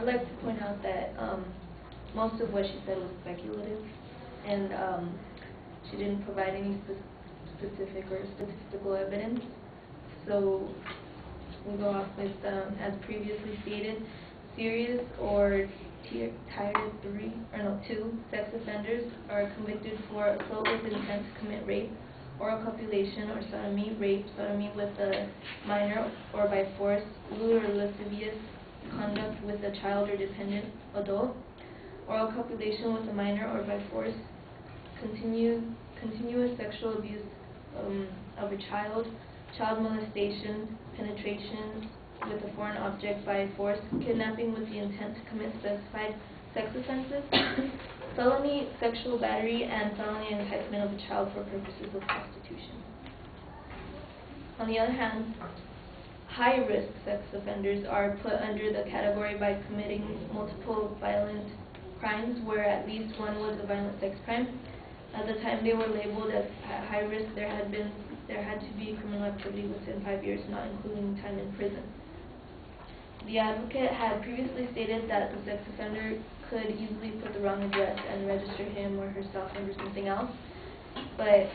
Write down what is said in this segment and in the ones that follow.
I'd like to point out that most of what she said was speculative, and she didn't provide any specific or statistical evidence. So we go off with, as previously stated, serious or tier 2 sex offenders are convicted for assault with intent to commit rape, oral copulation or sodomy, rape, sodomy with a minor or by force, lewd or lascivious conduct with a child or dependent adult, oral copulation with a minor or by force, continuous sexual abuse of a child, child molestation, penetration with a foreign object by force, kidnapping with the intent to commit specified sex offenses, felony sexual battery, and felony enticement of a child for purposes of prostitution. On the other hand, high-risk sex offenders are put under the category by committing multiple violent crimes where at least one was a violent sex crime. At the time they were labeled as high risk, there had to be criminal activity within 5 years, not including time in prison. The advocate had previously stated that the sex offender could easily put the wrong address and register him or herself under something else. But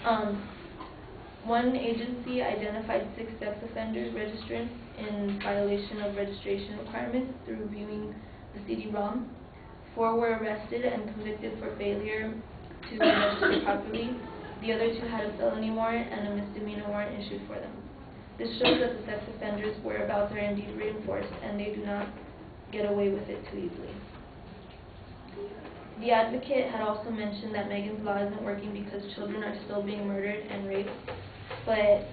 one agency identified 6 sex offenders registrants in violation of registration requirements through viewing the CD-ROM. 4 were arrested and convicted for failure to register properly. The other 2 had a felony warrant and a misdemeanor warrant issued for them. This shows that the sex offenders' whereabouts are indeed reinforced and they do not get away with it too easily. The advocate had also mentioned that Megan's Law isn't working because children are still being murdered and raped, but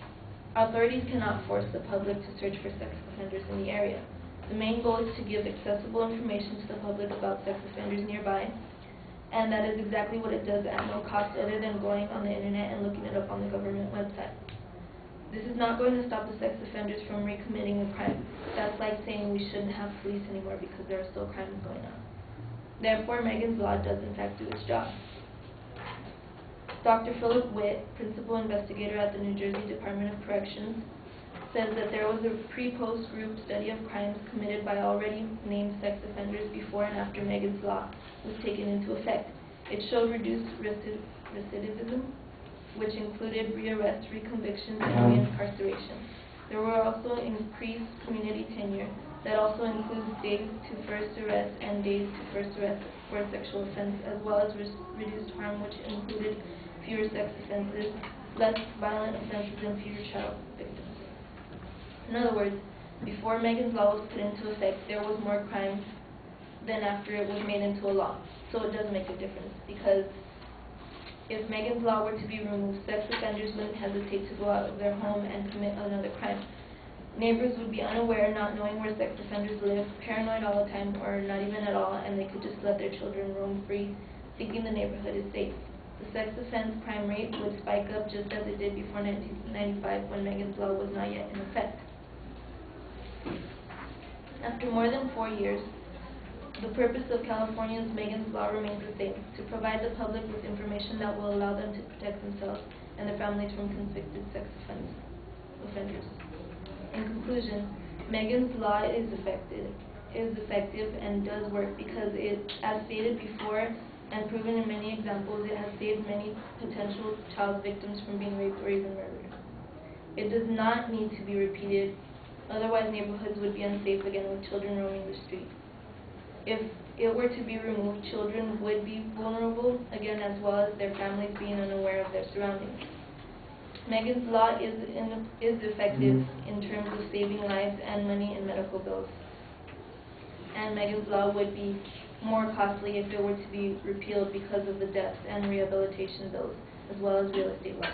authorities cannot force the public to search for sex offenders in the area. The main goal is to give accessible information to the public about sex offenders nearby, and that is exactly what it does at no cost other than going on the internet and looking it up on the government website. This is not going to stop the sex offenders from recommitting a crime. That's like saying we shouldn't have police anymore because there are still crimes going on. Therefore, Megan's Law does in fact do its job. Dr. Philip Witt, principal investigator at the New Jersey Department of Corrections, says that there was a pre-post group study of crimes committed by already named sex offenders before and after Megan's Law was taken into effect. It showed reduced recidivism, which included rearrest, reconvictions, and reincarceration. There were also increased community tenure that also includes days to first arrest and days to first arrest for a sexual offense, as well as reduced harm, which included fewer sex offenses, less violent offenses, and fewer child victims. In other words, before Megan's Law was put into effect, there was more crime than after it was made into a law. So it does make a difference, because if Megan's Law were to be removed, sex offenders wouldn't hesitate to go out of their home and commit another crime. Neighbors would be unaware, not knowing where sex offenders live, paranoid all the time, or not even at all, and they could just let their children roam free, thinking the neighborhood is safe. The sex offense crime rate would spike up just as it did before 1995 when Megan's Law was not yet in effect. After more than 4 years, the purpose of California's Megan's Law remains the same: to provide the public with information that will allow them to protect themselves and their families from convicted sex offenders. In conclusion, Megan's Law is effective and does work because it, as stated before and proven in many examples, it has saved many potential child victims from being raped or even murdered. It does not need to be repeated, otherwise neighborhoods would be unsafe again with children roaming the streets. If it were to be removed, children would be vulnerable again, as well as their families being unaware of their surroundings. Megan's Law is effective in terms of saving lives and money in medical bills. And Megan's Law would be more costly if it were to be repealed because of the deaths and rehabilitation bills, as well as real estate laws.